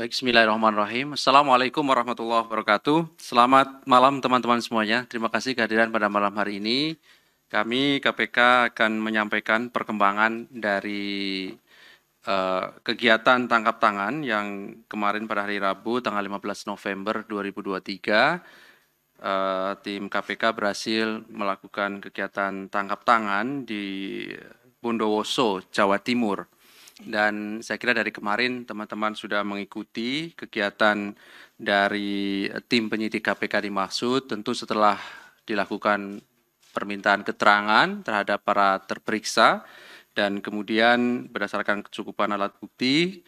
Baik, bismillahirrahmanirrahim. Assalamualaikum warahmatullahi wabarakatuh. Selamat malam teman-teman semuanya. Terima kasih kehadiran pada malam hari ini. Kami KPK akan menyampaikan perkembangan dari kegiatan tangkap tangan yang kemarin pada hari Rabu tanggal 15 November 2023 tim KPK berhasil melakukan kegiatan tangkap tangan di Bondowoso, Jawa Timur. Dan saya kira dari kemarin teman-teman sudah mengikuti kegiatan dari tim penyidik KPK dimaksud, tentu setelah dilakukan permintaan keterangan terhadap para terperiksa dan kemudian berdasarkan kecukupan alat bukti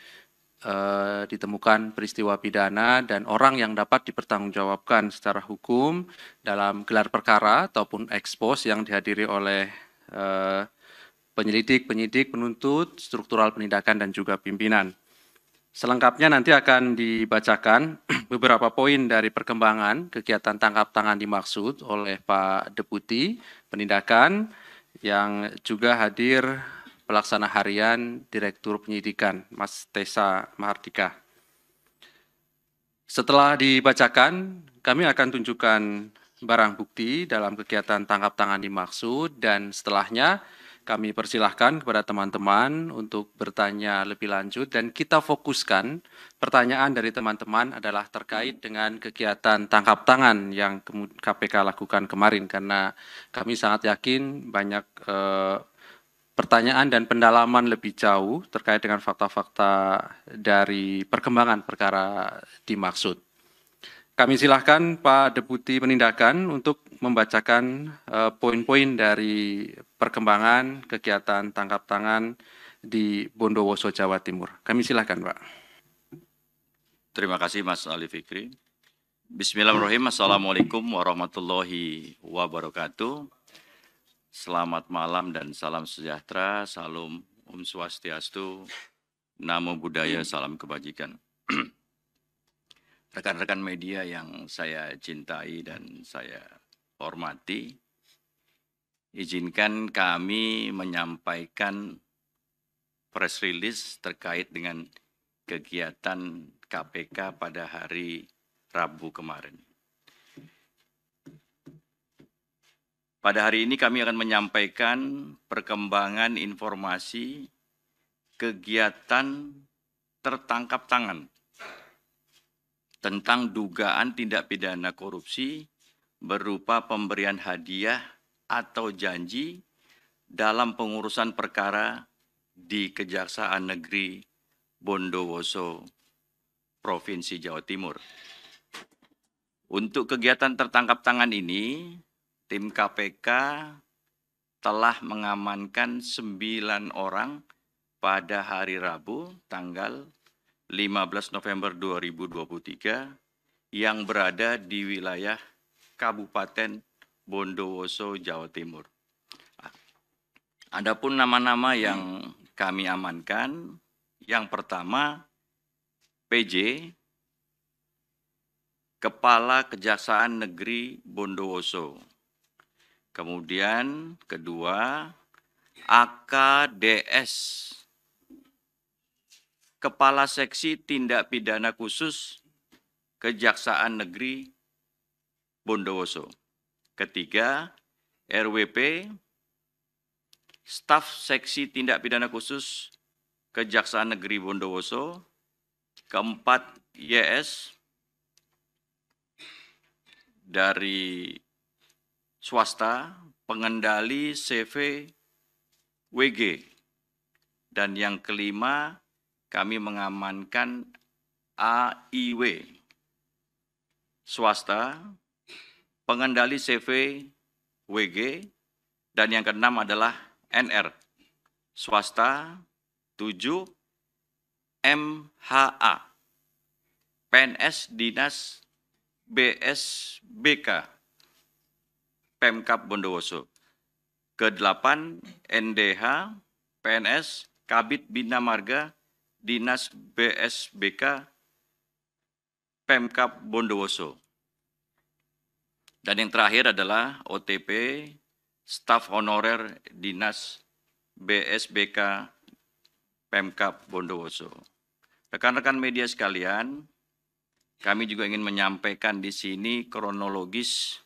ditemukan peristiwa pidana dan orang yang dapat dipertanggungjawabkan secara hukum dalam gelar perkara ataupun ekspos yang dihadiri oleh penyelidik, penyidik, penuntut, struktural penindakan, dan juga pimpinan. Selengkapnya nanti akan dibacakan beberapa poin dari perkembangan kegiatan tangkap tangan dimaksud oleh Pak Deputi Penindakan yang juga hadir pelaksana harian Direktur Penyidikan, Mas Tessa Mahardika. Setelah dibacakan, kami akan tunjukkan barang bukti dalam kegiatan tangkap tangan dimaksud dan setelahnya kami persilahkan kepada teman-teman untuk bertanya lebih lanjut dan kita fokuskan pertanyaan dari teman-teman adalah terkait dengan kegiatan tangkap tangan yang KPK lakukan kemarin karena kami sangat yakin banyak pertanyaan dan pendalaman lebih jauh terkait dengan fakta-fakta dari perkembangan perkara dimaksud. Kami silahkan Pak Deputi Penindakan untuk membacakan poin-poin dari perkembangan kegiatan tangkap tangan di Bondowoso, Jawa Timur. Kami silahkan, Pak. Terima kasih Mas Ali Fikri. Bismillahirrahmanirrahim. Assalamualaikum warahmatullahi wabarakatuh. Selamat malam dan salam sejahtera. Salam Om Swastiastu. Namo Buddhaya, salam kebajikan. Rekan-rekan media yang saya cintai dan saya hormati, izinkan kami menyampaikan press release terkait dengan kegiatan KPK pada hari Rabu kemarin. Pada hari ini kami akan menyampaikan perkembangan informasi kegiatan tertangkap tangan tentang dugaan tindak pidana korupsi berupa pemberian hadiah atau janji dalam pengurusan perkara di Kejaksaan Negeri Bondowoso, Provinsi Jawa Timur. Untuk kegiatan tertangkap tangan ini, tim KPK telah mengamankan 9 orang pada hari Rabu tanggal 15 November 2023 yang berada di wilayah Kabupaten Bondowoso, Jawa Timur. Adapun nama-nama yang kami amankan, yang pertama PJ, Kepala Kejaksaan Negeri Bondowoso. Kemudian kedua AKDS, Kepala Seksi Tindak Pidana Khusus Kejaksaan Negeri Bondowoso. Ketiga, RWP, Staf Seksi Tindak Pidana Khusus Kejaksaan Negeri Bondowoso. Keempat, YS, dari swasta, pengendali CV WG. Dan yang kelima, kami mengamankan AIW, swasta, pengendali CV WG, dan yang keenam adalah NR, swasta, 7, MHA, PNS Dinas BSBK, Pemkab Bondowoso. Ke-8, NDH, PNS, Kabid Bina Marga, Dinas BSBK, Pemkab Bondowoso. Dan yang terakhir adalah OTP, Staf Honorer Dinas BSBK, Pemkab Bondowoso. Rekan-rekan media sekalian, kami juga ingin menyampaikan di sini kronologis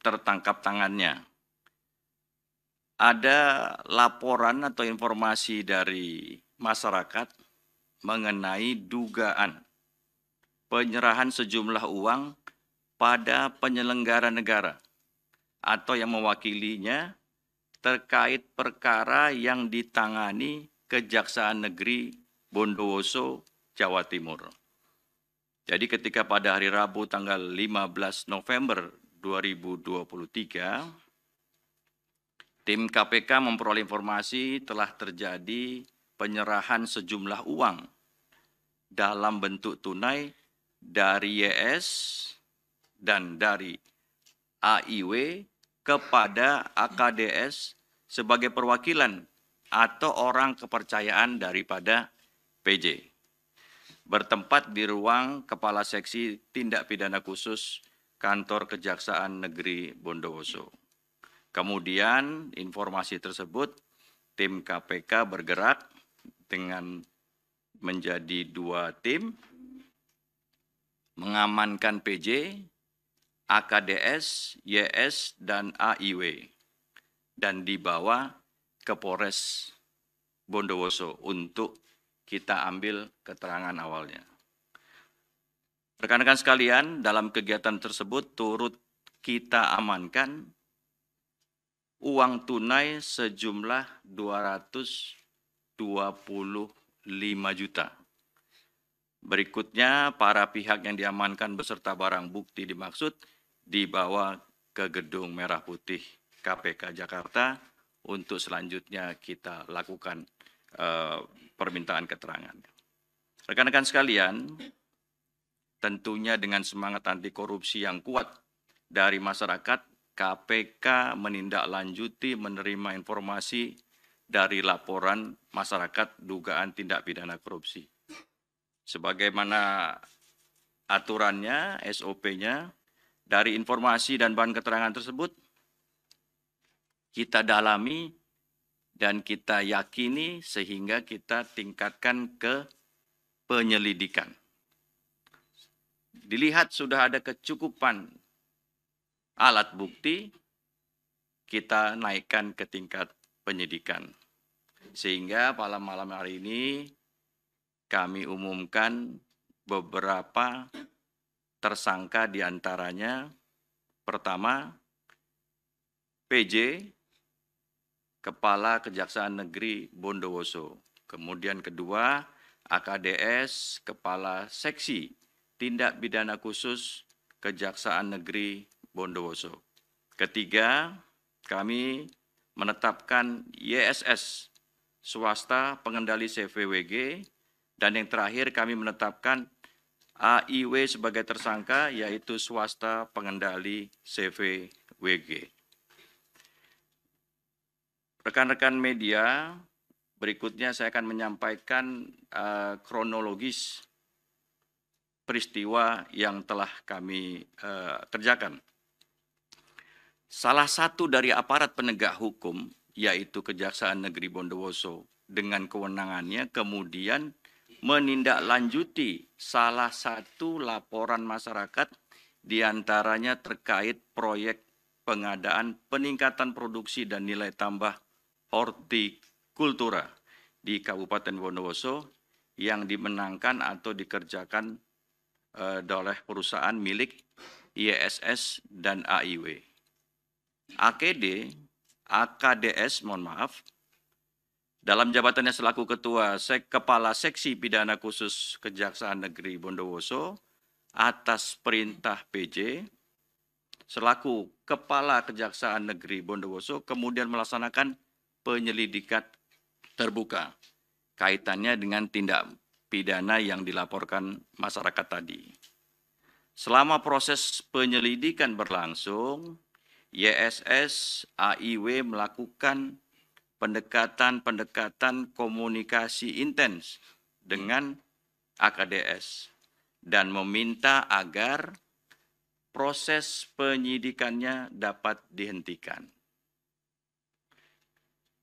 tertangkap tangannya. Ada laporan atau informasi dari masyarakat mengenai dugaan penyerahan sejumlah uang pada penyelenggara negara atau yang mewakilinya terkait perkara yang ditangani Kejaksaan Negeri Bondowoso, Jawa Timur. Jadi ketika pada hari Rabu tanggal 15 November 2023, tim KPK memperoleh informasi telah terjadi penyerahan sejumlah uang dalam bentuk tunai dari YS dan dari AIW kepada AKDS sebagai perwakilan atau orang kepercayaan daripada PJ. Bertempat di ruang Kepala Seksi Tindak Pidana Khusus Kantor Kejaksaan Negeri Bondowoso. Kemudian informasi tersebut tim KPK bergerak dengan menjadi 2 tim, mengamankan PJ, AKDS, YS, dan AIW, dan dibawa ke Polres Bondowoso untuk kita ambil keterangan awalnya. Rekan-rekan sekalian, dalam kegiatan tersebut turut kita amankan uang tunai sejumlah 225 juta. Berikutnya, para pihak yang diamankan beserta barang bukti dimaksud dibawa ke Gedung Merah Putih KPK Jakarta untuk selanjutnya kita lakukan permintaan keterangan. Rekan-rekan sekalian, tentunya dengan semangat anti korupsi yang kuat dari masyarakat, KPK menindaklanjuti menerima informasi dari laporan masyarakat dugaan tindak pidana korupsi. Sebagaimana aturannya, SOP-nya, dari informasi dan bahan keterangan tersebut, kita dalami dan kita yakini sehingga kita tingkatkan ke penyelidikan. Dilihat sudah ada kecukupan alat bukti, kita naikkan ke tingkat penyidikan. Sehingga pada malam hari ini kami umumkan beberapa tersangka diantaranya, pertama, PJ, Kepala Kejaksaan Negeri Bondowoso. Kemudian kedua, AKDS, Kepala Seksi Tindak Pidana Khusus Kejaksaan Negeri Bondowoso. Ketiga, kami menetapkan YSS, swasta pengendali CVWG, dan yang terakhir kami menetapkan AIW sebagai tersangka, yaitu swasta pengendali CVWG. Rekan-rekan media, berikutnya saya akan menyampaikan kronologis peristiwa yang telah kami kerjakan. Salah satu dari aparat penegak hukum, yaitu Kejaksaan Negeri Bondowoso, dengan kewenangannya kemudian menindaklanjuti salah satu laporan masyarakat diantaranya terkait proyek pengadaan peningkatan produksi dan nilai tambah hortikultura di Kabupaten Bondowoso yang dimenangkan atau dikerjakan oleh perusahaan milik ISS dan AIW. AKDS, dalam jabatannya selaku Kepala Seksi Pidana Khusus Kejaksaan Negeri Bondowoso atas perintah PJ, selaku Kepala Kejaksaan Negeri Bondowoso kemudian melaksanakan penyelidikan terbuka kaitannya dengan tindak pidana yang dilaporkan masyarakat tadi. Selama proses penyelidikan berlangsung, YSS AIW melakukan pendekatan komunikasi intens dengan AKDS dan meminta agar proses penyidikannya dapat dihentikan.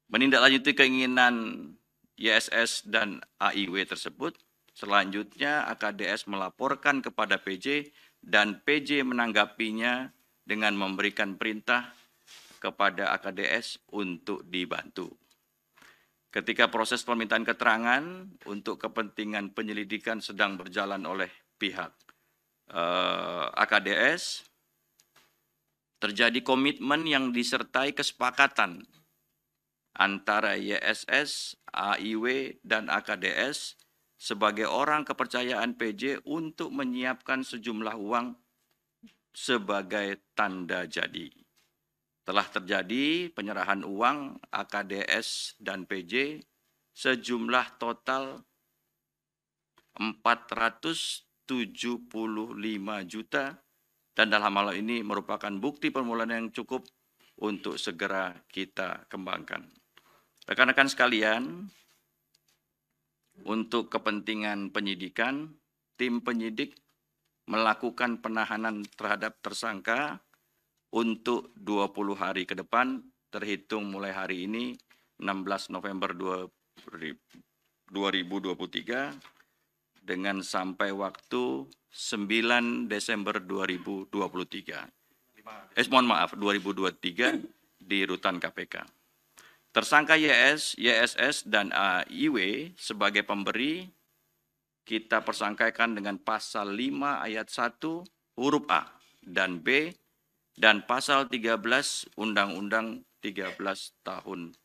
Menindaklanjuti keinginan YSS dan AIW tersebut, Selanjutnya AKDS melaporkan kepada PJ dan PJ menanggapinya dengan memberikan perintah kepada AKDS untuk dibantu. Ketika proses permintaan keterangan untuk kepentingan penyelidikan sedang berjalan oleh pihak AKDS, terjadi komitmen yang disertai kesepakatan antara YSS, AIW, dan AKDS sebagai orang kepercayaan PJ untuk menyiapkan sejumlah uang sebagai tanda jadi. Telah terjadi penyerahan uang AKDS dan PJ sejumlah total 475 juta dan dalam hal ini merupakan bukti permulaan yang cukup untuk segera kita kembangkan. Rekan-rekan sekalian, untuk kepentingan penyidikan, tim penyidik melakukan penahanan terhadap tersangka untuk 20 hari ke depan, terhitung mulai hari ini, 16 November 2023, dengan sampai waktu 9 Desember 2023. Mohon maaf, 2023 di rutan KPK. Tersangka YS, YSS, dan AIW sebagai pemberi kita persangkakan dengan pasal 5 ayat 1 huruf A dan B dan pasal 13 Undang-Undang 13 tahun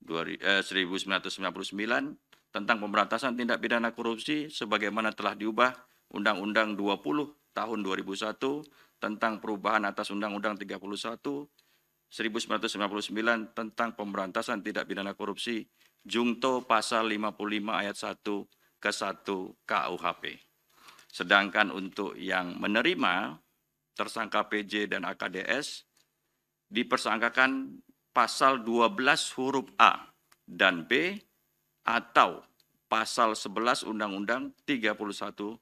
1999 tentang pemberantasan tindak pidana korupsi sebagaimana telah diubah Undang-Undang 20 tahun 2001 tentang perubahan atas Undang-Undang 31 1999 tentang pemberantasan tindak pidana korupsi Jungto pasal 55 ayat 1 ke 1 KUHP. Sedangkan untuk yang menerima tersangka PJ dan AKDS dipersangkakan pasal 12 huruf A dan B atau pasal 11 Undang-Undang 3199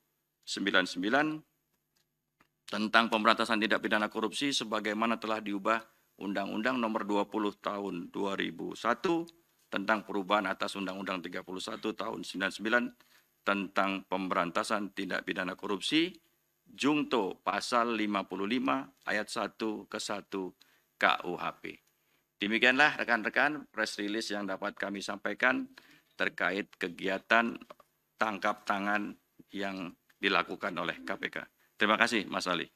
tentang pemberantasan tindak pidana korupsi sebagaimana telah diubah Undang-Undang Nomor 20 Tahun 2001 tentang perubahan atas Undang-Undang 31 Tahun 99 tentang pemberantasan tindak pidana korupsi Jungto pasal 55 ayat 1 ke 1 KUHP. Demikianlah rekan-rekan press release yang dapat kami sampaikan terkait kegiatan tangkap tangan yang dilakukan oleh KPK. Terima kasih, Mas Ali.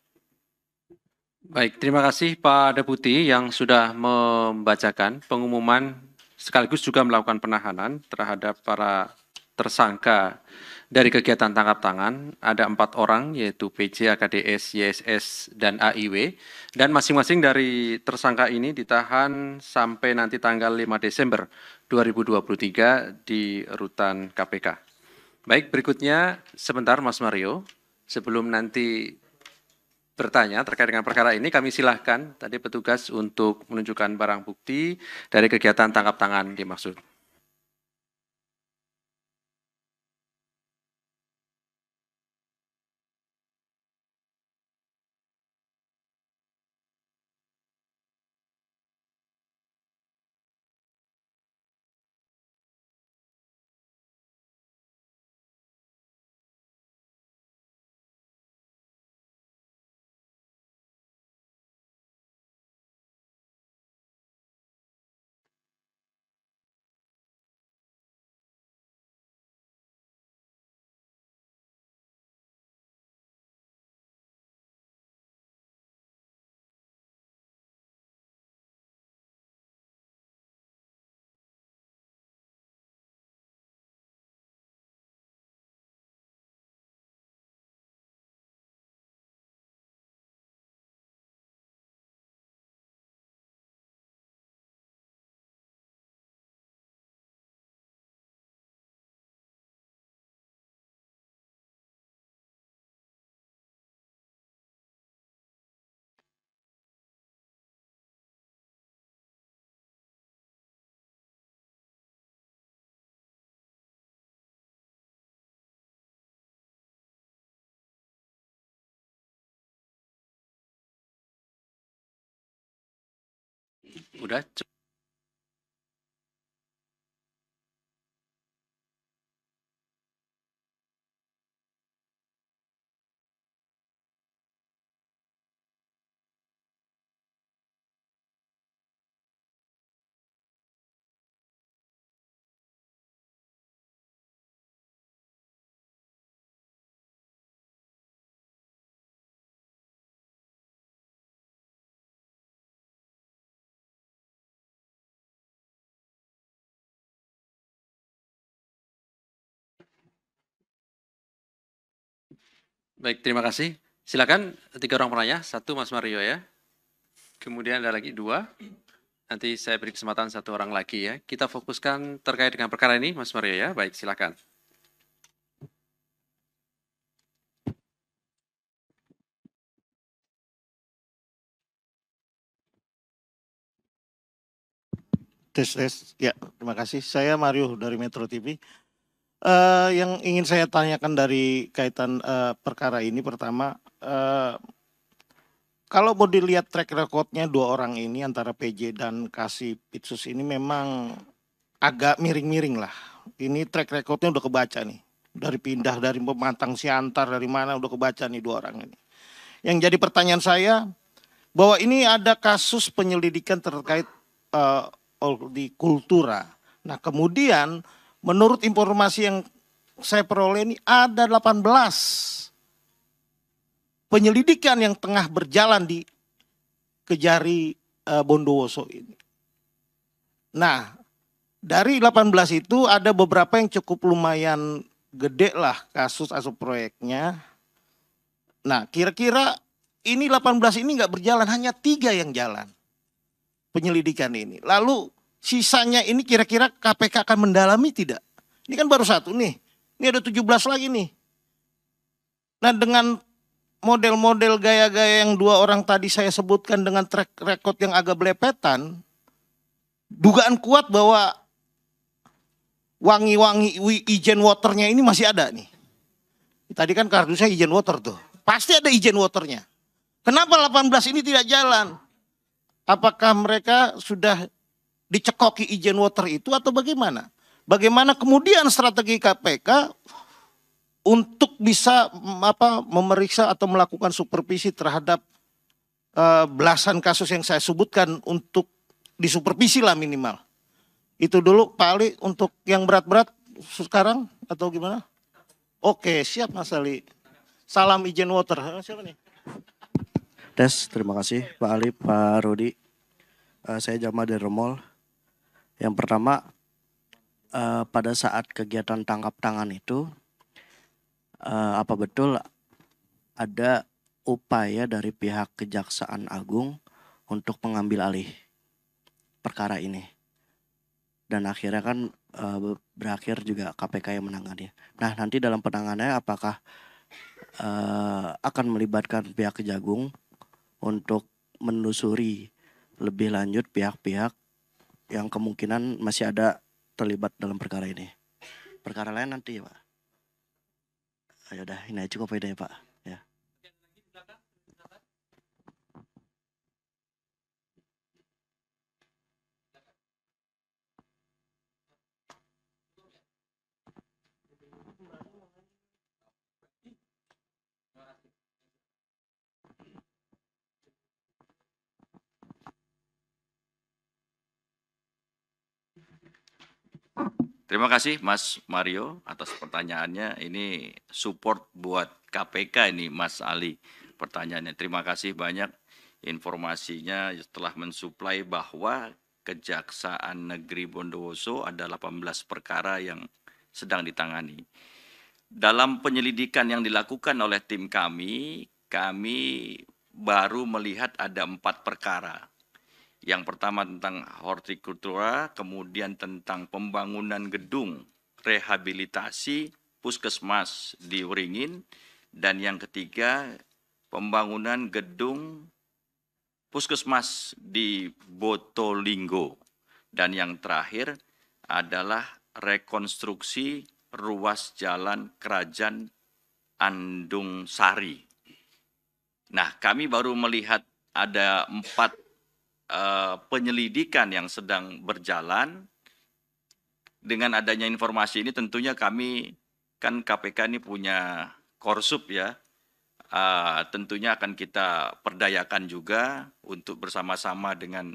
Baik, terima kasih Pak Deputi yang sudah membacakan pengumuman sekaligus juga melakukan penahanan terhadap para tersangka dari kegiatan tangkap tangan. Ada 4 orang yaitu PJ, AKDS, YSS, dan AIW. Dan masing-masing dari tersangka ini ditahan sampai nanti tanggal 5 Desember 2023 di rutan KPK. Baik, berikutnya sebentar Mas Mario. Sebelum nanti bertanya terkait dengan perkara ini, kami silahkan tadi petugas untuk menunjukkan barang bukti dari kegiatan tangkap tangan dimaksud. Udah. Baik, terima kasih. Silakan 3 orang penanya, 1 Mas Mario ya. Kemudian ada lagi 2. Nanti saya beri kesempatan 1 orang lagi ya. Kita fokuskan terkait dengan perkara ini, Mas Mario ya. Baik, silakan. Tes. Ya, terima kasih. Saya Mario dari Metro TV. Yang ingin saya tanyakan dari kaitan perkara ini, pertama, kalau mau dilihat track recordnya 2 orang ini antara PJ dan Kasih Pitsus ini memang agak miring-miring lah. Ini track recordnya udah kebaca nih. Dari pindah dari Pemantang Siantar, dari mana udah kebaca nih 2 orang ini. Yang jadi pertanyaan saya, bahwa ini ada kasus penyelidikan terkait di Kultura. Nah, kemudian menurut informasi yang saya peroleh ini ada 18 penyelidikan yang tengah berjalan di Kejari Bondowoso ini. Nah, dari 18 itu ada beberapa yang cukup lumayan gede lah kasus atau proyeknya. Nah, kira-kira ini 18 ini nggak berjalan, hanya 3 yang jalan penyelidikan ini. Lalu sisanya ini kira-kira KPK akan mendalami tidak? Ini kan baru 1 nih. Ini ada 17 lagi nih. Nah, dengan model-model gaya-gaya yang 2 orang tadi saya sebutkan dengan track record yang agak belepetan, dugaan kuat bahwa wangi-wangi ijen waternya ini masih ada nih. Tadi kan kardusnya ijen water tuh. Pasti ada ijen waternya. Kenapa 18 ini tidak jalan? Apakah mereka sudah dicekoki ijen water itu atau bagaimana? Bagaimana kemudian strategi KPK untuk bisa memeriksa atau melakukan supervisi terhadap belasan kasus yang saya sebutkan untuk disupervisi lah minimal. Itu dulu Pak Ali. Untuk yang berat-berat sekarang atau gimana? Oke, siap Mas Ali. Salam ijen water. Siapa nih? Tes, terima kasih Pak Ali, Pak Rudi. Saya Jamal dari Remol. Yang pertama, pada saat kegiatan tangkap tangan itu, apa betul ada upaya dari pihak Kejaksaan Agung untuk mengambil alih perkara ini? Dan akhirnya kan berakhir juga KPK yang menangani. Nah, nanti dalam penanganannya apakah akan melibatkan pihak Kejagung untuk menelusuri lebih lanjut pihak-pihak yang kemungkinan masih ada terlibat dalam perkara ini? Perkara lain nanti ya Pak. Ayo dah, ini aja cukup ya Pak. Ya. Terima kasih Mas Mario atas pertanyaannya. Ini support buat KPK ini Mas Ali pertanyaannya. Terima kasih banyak informasinya setelah mensuplai bahwa Kejaksaan Negeri Bondowoso ada 18 perkara yang sedang ditangani. Dalam penyelidikan yang dilakukan oleh tim kami baru melihat ada 4 perkara. Yang pertama tentang hortikultura, kemudian tentang pembangunan gedung rehabilitasi puskesmas di Wringin, dan yang ketiga pembangunan gedung puskesmas di Botolinggo, dan yang terakhir adalah rekonstruksi ruas jalan Kerajaan Andung Sari. Nah, kami baru melihat ada 4 penyelidikan yang sedang berjalan. Dengan adanya informasi ini tentunya kami, kan KPK ini punya korsup ya, tentunya akan kita perdayakan juga untuk bersama-sama dengan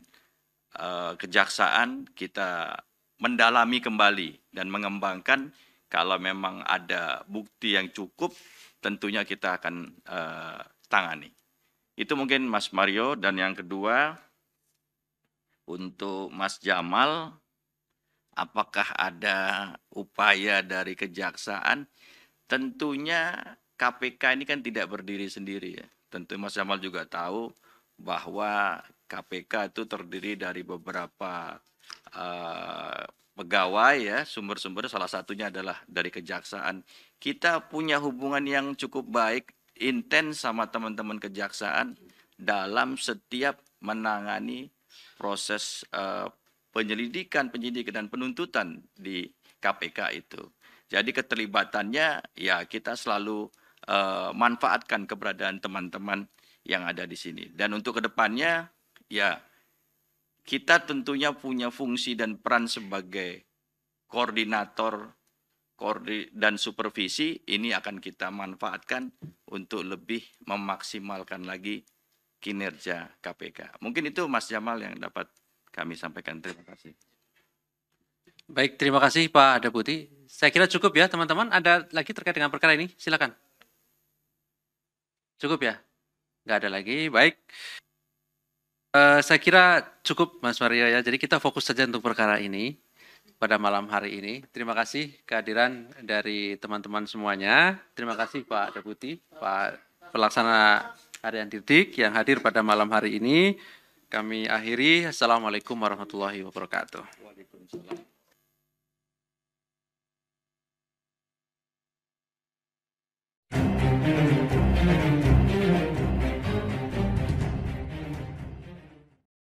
kejaksaan kita mendalami kembali dan mengembangkan. Kalau memang ada bukti yang cukup, tentunya kita akan tangani. Itu mungkin Mas Mario. Dan yang kedua, untuk Mas Jamal, apakah ada upaya dari kejaksaan? Tentunya KPK ini kan tidak berdiri sendiri ya. Tentu Mas Jamal juga tahu bahwa KPK itu terdiri dari beberapa pegawai ya, sumber-sumber salah satunya adalah dari kejaksaan. Kita punya hubungan yang cukup baik, intens sama teman-teman kejaksaan dalam setiap menangani proses penyidikan dan penuntutan di KPK itu. Jadi keterlibatannya ya kita selalu manfaatkan keberadaan teman-teman yang ada di sini. Dan untuk kedepannya ya kita tentunya punya fungsi dan peran sebagai koordinator dan supervisi, ini akan kita manfaatkan untuk lebih memaksimalkan lagi kinerja KPK. Mungkin itu Mas Jamal yang dapat kami sampaikan. Terima kasih. Baik, terima kasih Pak Deputi. Saya kira cukup ya teman-teman. Ada lagi terkait dengan perkara ini? Silakan. Cukup ya? Nggak ada lagi. Baik. Saya kira cukup Mas Mario ya. Jadi kita fokus saja untuk perkara ini pada malam hari ini. Terima kasih kehadiran dari teman-teman semuanya. Terima kasih Pak Deputi, Pak Pelaksana Harian Titik yang hadir pada malam hari ini. Kami akhiri. Assalamualaikum warahmatullahi wabarakatuh.